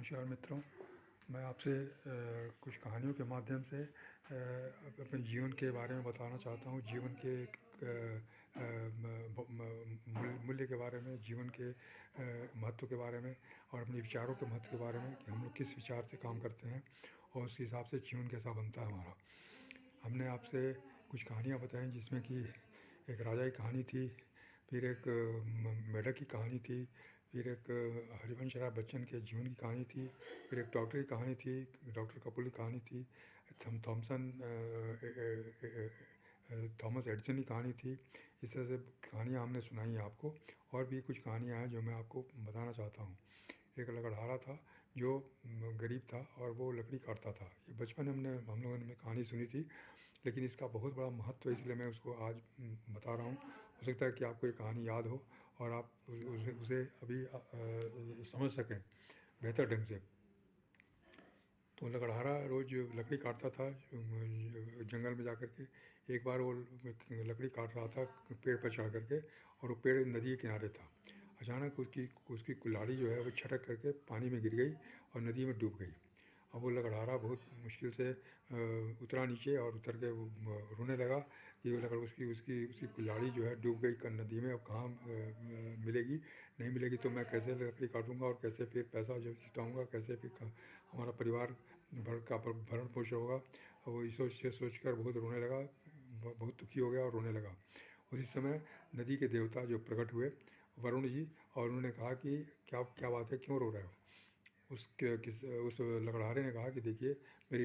नमस्कार मित्रों, मैं आपसे कुछ कहानियों के माध्यम से अपने जीवन के बारे में बताना चाहता हूँ। जीवन के एक मूल्य के बारे में, जीवन के महत्व के बारे में और अपने विचारों के महत्व के बारे में कि हम लोग किस विचार से काम करते हैं और उस हिसाब से जीवन कैसा बनता है हमारा। हमने आपसे कुछ कहानियाँ बताई जिसमें कि एक राजा की कहानी थी, फिर एक मेढक की कहानी थी, फिर एक हरिवंश राय बच्चन के जीवन की कहानी थी, फिर एक डॉक्टर की कहानी थी, डॉक्टर कपूर की कहानी थी, थॉमस एडिसन की कहानी थी। इस तरह से कहानियाँ हमने सुनाई हैं आपको, और भी कुछ कहानियाँ हैं जो मैं आपको बताना चाहता हूँ। एक लकड़हारा था जो गरीब था और वो लकड़ी काटता था। ये बचपन में हम लोगों ने कहानी सुनी थी, लेकिन इसका बहुत बड़ा महत्व है, इसलिए मैं उसको आज बता रहा हूँ। हो सकता है कि आपको ये कहानी याद हो और आप उसे अभी समझ सकें बेहतर ढंग से। तो लकड़हारा रोज़ लकड़ी काटता था जंगल में जा कर के। एक बार वो लकड़ी काट रहा था पेड़ पर चढ़ कर के, और वो पेड़ नदी के किनारे था। अचानक उसकी उसकी कुल्हाड़ी जो है वो छटक करके पानी में गिर गई और नदी में डूब गई। अब वो लकड़हारा बहुत मुश्किल से उतरा नीचे और उतर के वो रोने लगा कि वो लकड़ उसकी उसकी उसकी कुल्हाड़ी जो है डूब गई नदी में। अब कहाँ मिलेगी, नहीं मिलेगी तो मैं कैसे लकड़ी काटूँगा और कैसे फिर पैसा जो जुटाऊँगा, कैसे फिर हमारा परिवार भरण पोषण होगा। वो इस सोच कर बहुत रोने लगा, बहुत दुखी हो गया और रोने लगा। उसी समय नदी के देवता जो प्रकट हुए, वरुण जी, और उन्होंने कहा कि क्या क्या बात है, क्यों रो रहे हो। उस लकड़हारे ने कहा कि देखिए, मेरी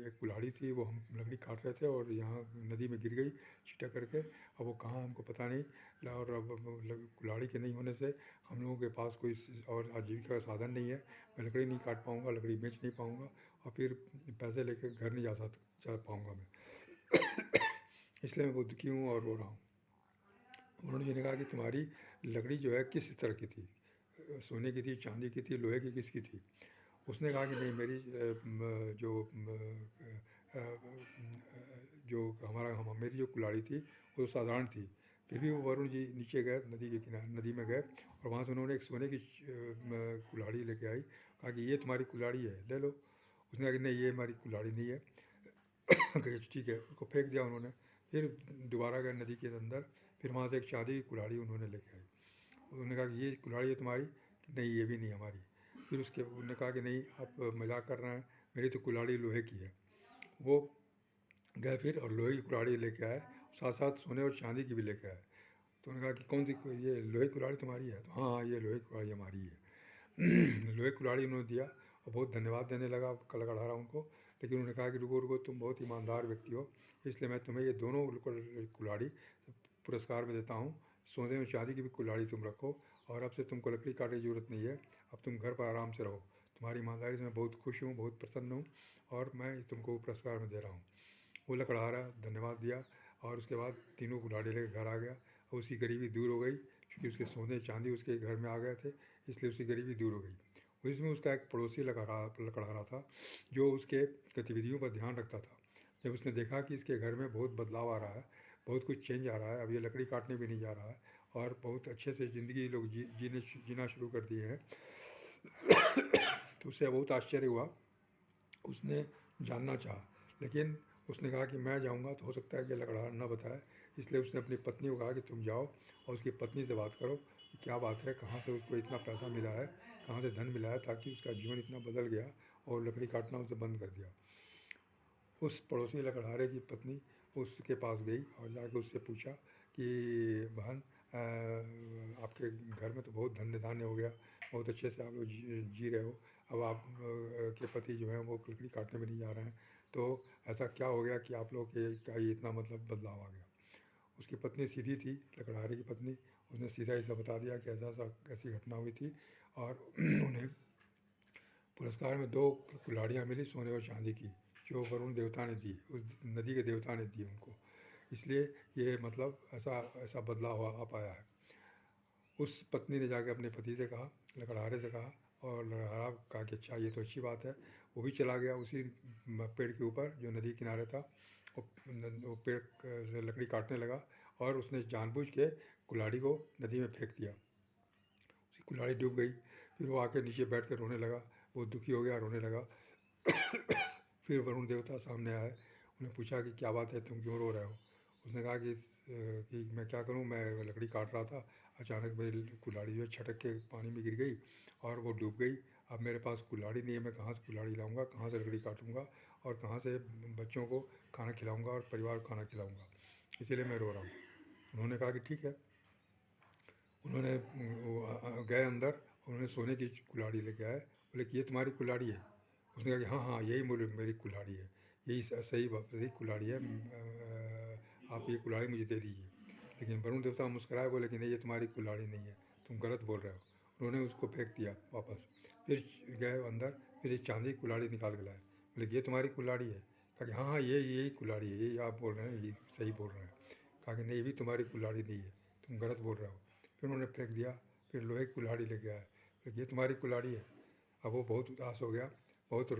एक कुल्हाड़ी थी, वो हम लकड़ी काट रहे थे और यहाँ नदी में गिर गई छिटक करके। अब वो कहाँ हमको पता नहीं, और अब कुल्हाड़ी के नहीं होने से हम लोगों के पास कोई और आजीविका का साधन नहीं है। मैं लकड़ी नहीं काट पाऊँगा, लकड़ी बेच नहीं पाऊँगा, और फिर पैसे लेकर घर नहीं जा पाऊँगा मैं। इसलिए मैं बहुत दुखी हूँ और रो रहा हूँ। उन्होंने ने कहा कि तुम्हारी लकड़ी जो है किस तरह की थी, सोने की थी, चांदी की थी, लोहे की, किसकी थी। उसने कहा कि नहीं, मेरी जो मेरी जो कुल्हाड़ी थी वो साधारण थी। फिर भी वो वरुण जी नीचे गए, नदी के किनारे नदी में गए, और वहाँ से उन्होंने एक सोने की कुल्हाड़ी लेके आई। कहा कि ये तुम्हारी कुल्हाड़ी है, ले लो। उसने कहा कि नहीं, ये हमारी कुल्हाड़ी नहीं है। कहा ठीक है, उसको फेंक दिया उन्होंने। फिर दोबारा गए नदी के अंदर, फिर वहाँ से एक चांदी की कुल्हाड़ी उन्होंने लेके आई। उन्होंने कहा कि ये कुल्हाड़ी है तुम्हारी, कि नहीं, ये भी नहीं हमारी। फिर उसके उन्होंने कहा कि नहीं, आप मजाक कर रहे हैं, मेरी तो कुल्हाड़ी लोहे की है। वो गए फिर और लोहे की कुल्हाड़ी लेके आए, साथ साथ सोने और चांदी की भी लेके आए। तो उन्होंने कहा कि कौन सी, ये लोहे की कुल्हाड़ी तुम्हारी है। तो हाँ हाँ, ये लोहे की कुल्हाड़ी हमारी है। लोहे की कुल्हाड़ी उन्होंने दिया और बहुत धन्यवाद देने लगा लकड़हारा उनको। लेकिन उन्होंने कहा कि रुको रुको, तुम बहुत ईमानदार व्यक्ति हो, इसलिए मैं तुम्हें ये दोनों कुल्हाड़ी पुरस्कार में देता हूँ। सोने और चांदी की भी कुल्हाड़ी तुम रखो, और अब से तुमको लकड़ी काटने की ज़रूरत नहीं है। अब तुम घर पर आराम से रहो। तुम्हारी ईमानदारी से मैं बहुत खुश हूँ, बहुत प्रसन्न हूँ, और मैं तुमको पुरस्कार में दे रहा हूँ। वो लकड़हारा धन्यवाद दिया, और उसके बाद तीनों कुल्हाड़ी लेकर घर आ गया, और उसकी गरीबी दूर हो गई, क्योंकि उसके सोने चांदी उसके घर में आ गए थे, इसलिए उसकी गरीबी दूर हो गई। उसमें उसका एक पड़ोसी लकड़हारा था, जो उसके गतिविधियों पर ध्यान रखता था। जब उसने देखा कि इसके घर में बहुत बदलाव आ रहा है, बहुत कुछ चेंज आ रहा है, अब ये लकड़ी काटने भी नहीं जा रहा है और बहुत अच्छे से ज़िंदगी लोग जीना शुरू कर दिए हैं, तो उससे बहुत आश्चर्य हुआ। उसने जानना चाहा, लेकिन उसने कहा कि मैं जाऊंगा तो हो सकता है कि लकड़हारा न बताए। इसलिए उसने अपनी पत्नी को कहा कि तुम जाओ और उसकी पत्नी से बात करो कि क्या बात है, कहाँ से उसको इतना पैसा मिला है, कहाँ से धन मिला है, ताकि उसका जीवन इतना बदल गया और लकड़ी काटना उसने बंद कर दिया। उस पड़ोसी लकड़हारे की पत्नी उसके पास गई और जाकर उससे पूछा कि बहन, आपके घर में तो बहुत धन्य धान्य हो गया, बहुत अच्छे से आप लोग जी रहे हो। अब आप के पति जो हैं वो लकड़ी काटने में नहीं जा रहे हैं, तो ऐसा क्या हो गया कि आप लोग के का ये इतना मतलब बदलाव आ गया। उसकी पत्नी सीधी थी, लकड़हारे की पत्नी। उसने सीधा ऐसा बता दिया कि ऐसा ऐसा ऐसी घटना हुई थी, और उन्हें पुरस्कार में दो कुल्हाड़ियाँ मिली, सोने और चांदी की, जो वरुण देवता ने दी, उस नदी के देवता ने दी उनको। इसलिए ये मतलब ऐसा ऐसा बदलाव आ पाया है। उस पत्नी ने जाकर अपने पति से कहा, लकड़हारे से कहा, और लकड़हारा कहा कि अच्छा, ये तो अच्छी बात है। वो भी चला गया उसी पेड़ के ऊपर जो नदी किनारे था। वो पेड़ से लकड़ी काटने लगा, और उसने जानबूझ के कुल्हाड़ी को नदी में फेंक दिया। उसकी कुल्हाड़ी डूब गई। फिर वो आके नीचे बैठ कर रोने लगा, वो दुखी हो गया, रोने लगा। फिर वरुण देवता सामने आए, उन्हें पूछा कि क्या बात है, तुम क्यों रो रहे हो? उसने कहा कि मैं क्या करूं, मैं लकड़ी काट रहा था, अचानक मेरी कुल्हाड़ी जो है छटक के पानी में गिर गई और वो डूब गई। अब मेरे पास कुल्हाड़ी नहीं है, मैं कहाँ से कुल्हाड़ी लाऊंगा, कहाँ से लकड़ी काटूंगा और कहाँ से बच्चों को खाना खिलाऊंगा और परिवार को खाना खिलाऊंगा, इसीलिए मैं रो रहा हूँ। उन्होंने कहा कि ठीक है। उन्होंने गए अंदर, उन्होंने सोने की कुल्हाड़ी लेके आए, बोले कि ये तुम्हारी कुल्हाड़ी है? उसने कहा कि हाँ हाँ, यही मेरी कुल्हाड़ी है, यही सही कुल्हाड़ी है, आप ये कुल्हाड़ी मुझे दे दीजिए। लेकिन वरुण देवता मुस्कुराए, बोले कि नहीं, ये तुम्हारी कुल्हाड़ी नहीं है, तुम गलत बोल रहे हो। उन्होंने उसको फेंक दिया वापस। फिर गए अंदर, फिर एक चांदी की कुल्हाड़ी निकाल के लाए, बोले कि ये तुम्हारी कुल्हाड़ी है? कहा कि हाँ हाँ, यही कुल्हाड़ी है, यही आप बोल रहे हैं, यही सही बोल रहे हैं। कहा कि नहीं, ये भी तुम्हारी कुल्हाड़ी नहीं है, तुम गलत बोल रहे हो। फिर उन्होंने फेंक दिया। फिर लोहे की कुल्हाड़ी लेके आए, बोले ये तुम्हारी कुल्हाड़ी है? अब वो बहुत उदास हो गया, बहुत ये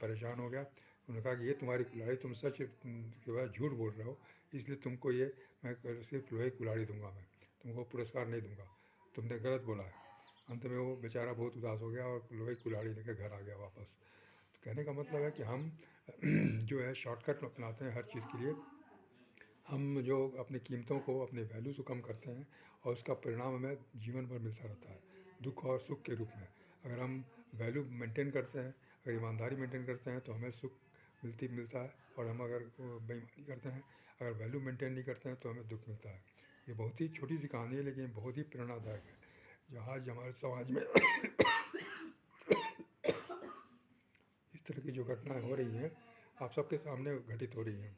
परेशान हो गया। उन्होंने कहा कि ये तुम्हारी कुल्हाड़ी, तुम सच के बाद झूठ बोल रहे हो, इसलिए तुमको ये मैं सिर्फ लोहे की कुल्हाड़ी दूंगा, मैं तुमको पुरस्कार नहीं दूंगा, तुमने गलत बोला है। अंत में वो बेचारा बहुत उदास हो गया और लोहे की कुल्हाड़ी लेकर घर आ गया वापस। तो कहने का मतलब है कि हम जो है शॉर्टकट अपनाते हैं हर चीज़ के लिए। हम जो अपनी कीमतों को, अपने वैल्यूज़ को कम करते हैं और उसका परिणाम हमें जीवन भर मिलता रहता है, दुख और सुख के रूप में। अगर हम वैल्यू मेंटेन करते हैं, अगर ईमानदारी मेंटेन करते हैं तो हमें सुख मिलता है, और हम अगर बेईमानी करते हैं, अगर वैल्यू मेंटेन नहीं करते हैं तो हमें दुख मिलता है। ये बहुत ही छोटी सी कहानी है, लेकिन बहुत ही प्रेरणादायक है, जो आज हमारे समाज में इस तरह की जो घटनाएं हो रही हैं, आप सबके सामने घटित हो रही हैं।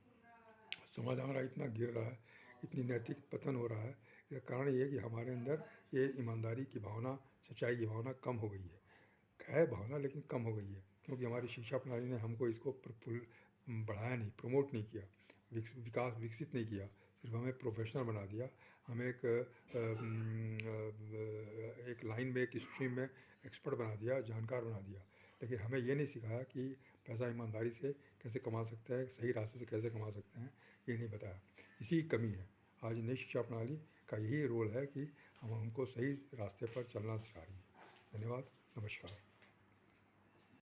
समाज हमारा इतना गिर रहा है, इतनी नैतिक पतन हो रहा है, इसका कारण ये है कि हमारे अंदर ये ईमानदारी की भावना, सच्चाई की भावना कम हो गई है भावना, लेकिन कम हो गई है, क्योंकि हमारी शिक्षा प्रणाली ने हमको इसको बढ़ाया नहीं, प्रमोट नहीं किया, विकसित नहीं किया, सिर्फ हमें प्रोफेशनल बना दिया। हमें एक लाइन में, एक स्ट्रीम में एक्सपर्ट बना दिया, जानकार बना दिया, लेकिन हमें ये नहीं सिखाया कि पैसा ईमानदारी से कैसे कमा सकते हैं, सही रास्ते से कैसे कमा सकते हैं, ये नहीं बताया। इसी की कमी है। आज नई शिक्षा प्रणाली का यही रोल है कि हमको सही रास्ते पर चलना सिखा रही है। धन्यवाद, नमस्कार।